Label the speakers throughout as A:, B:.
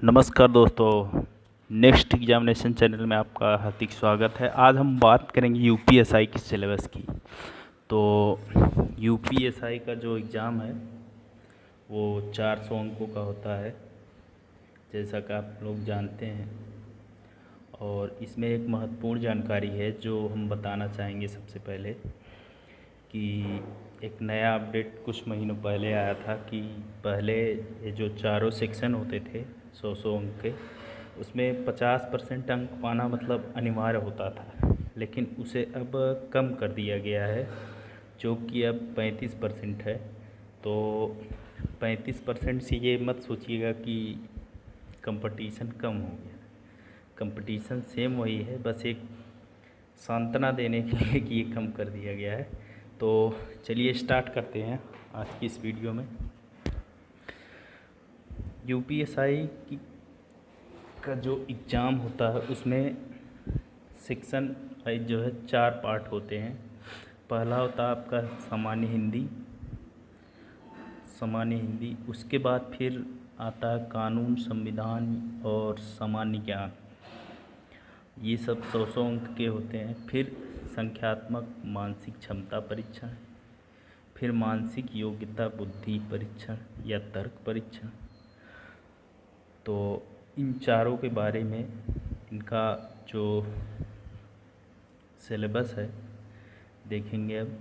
A: नमस्कार दोस्तों, next examination channel में आपका हार्दिक स्वागत है। आज हम बात करेंगे यूपीएसआई की सिलेबस की। तो यूपीएसआई का जो एग्ज़ाम है वो 400 अंकों का होता है, जैसा कि आप लोग जानते हैं। और इसमें एक महत्वपूर्ण जानकारी है जो हम बताना चाहेंगे सबसे पहले, कि एक नया अपडेट कुछ महीनों पहले आया था कि पहले ये जो चारों सेक्शन होते थे 100 अंक के, उसमें 50% अंक पाना मतलब अनिवार्य होता था, लेकिन उसे अब कम कर दिया गया है, जो कि अब 35% है। तो 35% से ये मत सोचिएगा कि कंपटीशन कम हो गया। कंपटीशन सेम वही है, बस एक सांत्वना देने के लिए कि ये कम कर दिया गया है। तो चलिए स्टार्ट करते हैं आज की इस वीडियो में। यूपीएसआई की का जो एग्ज़ाम होता है उसमें सेक्शन वाइज जो है 4 पार्ट होते हैं। पहला होता है आपका सामान्य हिंदी, उसके बाद फिर आता है कानून, संविधान और सामान्य ज्ञान। ये सब 100 अंक के होते हैं। फिर संख्यात्मक मानसिक क्षमता परीक्षण, फिर मानसिक योग्यता बुद्धि परीक्षण या तर्क परीक्षण। तो इन चारों के बारे में इनका जो सिलेबस है देखेंगे अब।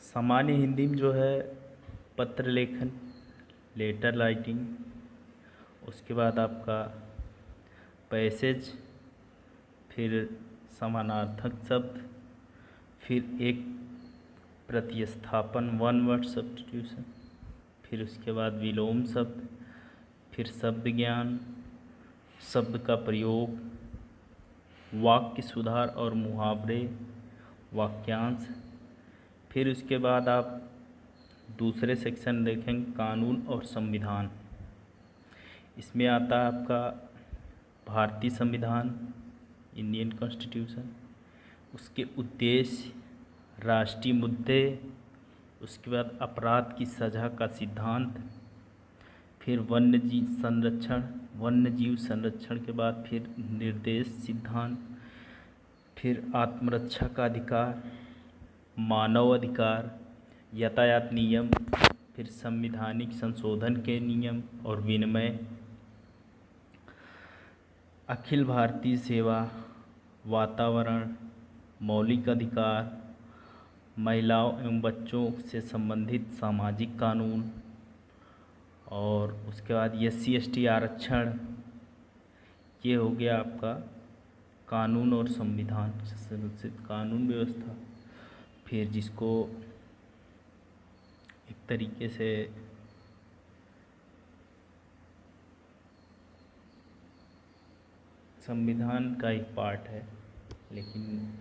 A: सामान्य हिंदी में जो है पत्र लेखन, लेटर राइटिंग, उसके बाद आपका पैसेज, फिर समानार्थक शब्द, फिर एक प्रतिस्थापन, वन वर्ड सब्स्टिट्यूशन, फिर उसके बाद विलोम शब्द, फिर शब्द ज्ञान, शब्द का प्रयोग, वाक्य सुधार और मुहावरे, वाक्यांश। फिर उसके बाद आप दूसरे सेक्शन देखेंगे कानून और संविधान। इसमें आता है आपका भारतीय संविधान, इंडियन कॉन्स्टिट्यूशन, उसके उद्देश्य, राष्ट्रीय मुद्दे, उसके बाद अपराध की सज़ा का सिद्धांत, फिर वन्य जीव संरक्षण के बाद फिर निर्देश सिद्धांत, फिर आत्मरक्षा का अधिकार, मानव अधिकार, यातायात नियम, फिर संवैधानिक संशोधन के नियम और विनिमय, अखिल भारतीय सेवा, वातावरण, मौलिक अधिकार, महिलाओं एवं बच्चों से संबंधित सामाजिक कानून, और उसके बाद SC/ST आरक्षण। ये हो गया आपका कानून और संविधान से संरक्षित कानून व्यवस्था। फिर जिसको एक तरीके से संविधान का एक पार्ट है, लेकिन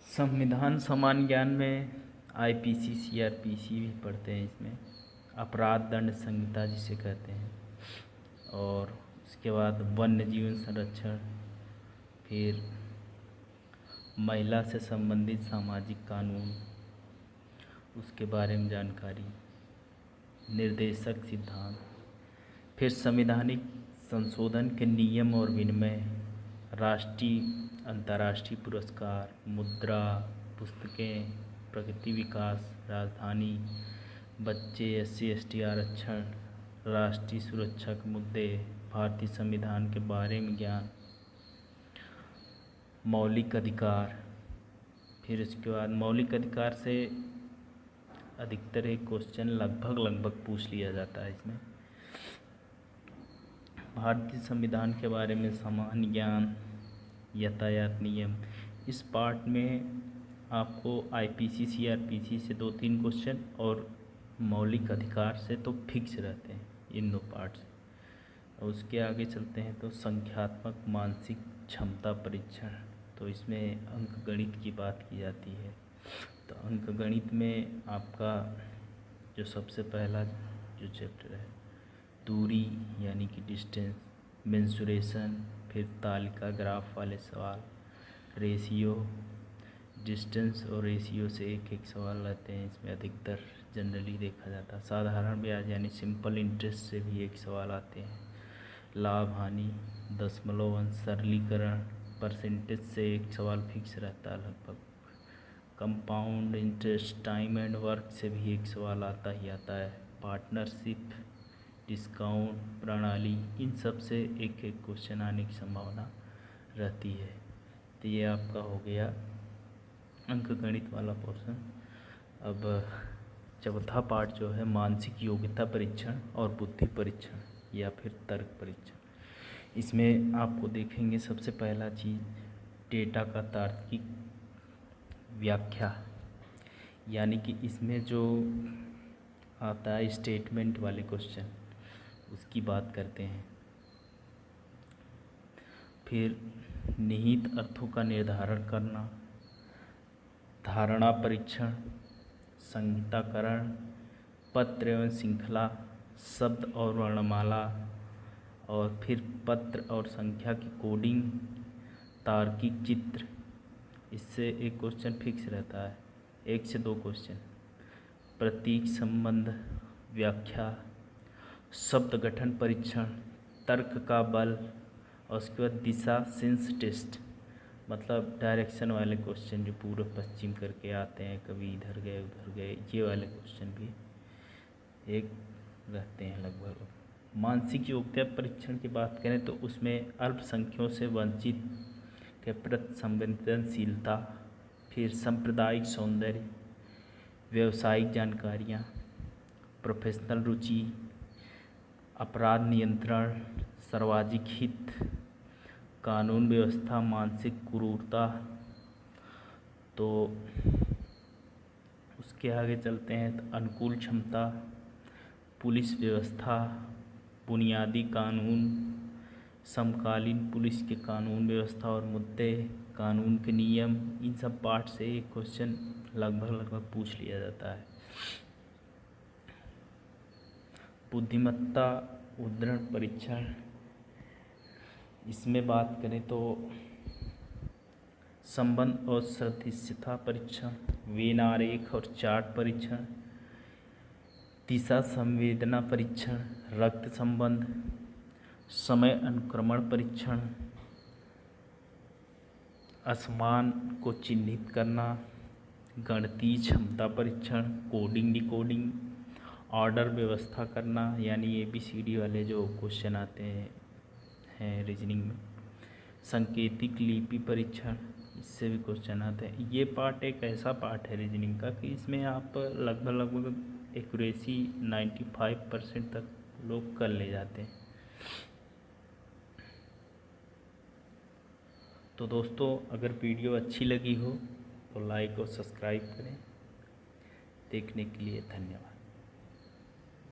A: संविधान सामान्य ज्ञान में IPC CRPC भी पढ़ते हैं। इसमें अपराध दंड संहिता जिसे कहते हैं, और उसके बाद वन्य जीवन संरक्षण, फिर महिला से संबंधित सामाजिक कानून, उसके बारे में जानकारी, निर्देशक सिद्धांत, फिर संवैधानिक संशोधन के नियम और विनिमय, राष्ट्रीय अंतर्राष्ट्रीय पुरस्कार, मुद्रा, पुस्तकें, प्रगति विकास, राजधानी, बच्चे, SC/ST आरक्षण, राष्ट्रीय सुरक्षा के मुद्दे, भारतीय संविधान के बारे में ज्ञान, मौलिक अधिकार। फिर इसके बाद मौलिक अधिकार से अधिकतर एक क्वेश्चन लगभग पूछ लिया जाता है इसमें। भारतीय संविधान के बारे में सामान्य ज्ञान, यातायात नियम। इस पार्ट में आपको IPC CRPC से 2-3 क्वेश्चन और मौलिक अधिकार से तो फिक्स रहते हैं इन 2 पार्ट से। और उसके आगे चलते हैं तो संख्यात्मक मानसिक क्षमता परीक्षण। तो इसमें अंक गणित की बात की जाती है। तो अंक गणित में आपका जो सबसे पहला जो चैप्टर है दूरी यानी कि डिस्टेंस, मेंसुरेशन, फिर तालिका ग्राफ वाले सवाल, रेशियो, डिस्टेंस और रेशियो से एक सवाल रहते हैं इसमें अधिकतर जनरली देखा जाता है। साधारण ब्याज यानी सिंपल इंटरेस्ट से भी एक सवाल आते हैं। लाभ हानि, दशमलव अंश, सरलीकरण, परसेंटेज से एक सवाल फिक्स रहता है लगभग। Compound interest, time and work से भी एक सवाल आता ही आता है। पार्टनरशिप, डिस्काउंट प्रणाली, इन सब से एक एक क्वेश्चन आने की संभावना रहती है। तो ये आपका हो गया अंकगणित वाला पोर्शन। अब चौथा पार्ट जो है मानसिक योग्यता परीक्षण और बुद्धि परीक्षण या फिर तर्क परीक्षण। इसमें आपको देखेंगे सबसे पहला चीज़ डेटा का तार्किक व्याख्या, यानी कि इसमें जो आता है स्टेटमेंट वाले क्वेश्चन, उसकी बात करते हैं। फिर निहित अर्थों का निर्धारण करना, धारणा परीक्षण, संहिताकरण, पत्र एवं श्रृंखला, शब्द और वर्णमाला, और फिर पत्र और संख्या की कोडिंग, तार्किक चित्र। इससे एक क्वेश्चन फिक्स रहता है, 1 से 2 क्वेश्चन। प्रतीक संबंध व्याख्या, शब्द गठन परीक्षण, तर्क का बल, और उसके बाद दिशा सेंस टेस्ट, मतलब डायरेक्शन वाले क्वेश्चन जो पूर्व पश्चिम करके आते हैं, कभी इधर गए उधर गए, ये वाले क्वेश्चन भी एक रहते हैं लगभग। मानसिक योग्यता परीक्षण की बात करें तो उसमें अल्पसंख्यों से वंचित के प्रति संवेदनशीलता, फिर सांप्रदायिक सौंदर्य, व्यावसायिक जानकारियाँ, प्रोफेशनल रुचि, अपराध नियंत्रण, सार्वजनिक हित, कानून व्यवस्था, मानसिक क्रूरता। तो उसके आगे चलते हैं तो अनुकूल क्षमता, पुलिस व्यवस्था, बुनियादी कानून, समकालीन पुलिस के कानून व्यवस्था और मुद्दे, कानून के नियम, इन सब पार्ट से एक क्वेश्चन लगभग पूछ लिया जाता है। बुद्धिमत्ता उद्धरण परीक्षण, इसमें बात करें तो संबंध और सदृश्यता परीक्षण, वेन आरेख और चार्ट परीक्षण, दिशा संवेदना परीक्षण, रक्त संबंध, समय अनुक्रमण परीक्षण, असमान को चिन्हित करना, गणितीय क्षमता परीक्षण, कोडिंग डिकोडिंग, ऑर्डर व्यवस्था करना, यानी ABCD वाले जो क्वेश्चन आते हैं रीजनिंग में, सांकेतिक लिपि परीक्षण, इससे भी क्वेश्चन आते हैं। ये पार्ट एक ऐसा पार्ट है रीजनिंग का कि इसमें आप लगभग एक्यूरेसी 95% तक लोग कर ले जाते हैं। तो दोस्तों, अगर वीडियो अच्छी लगी हो तो लाइक और सब्सक्राइब करें। देखने के लिए धन्यवाद।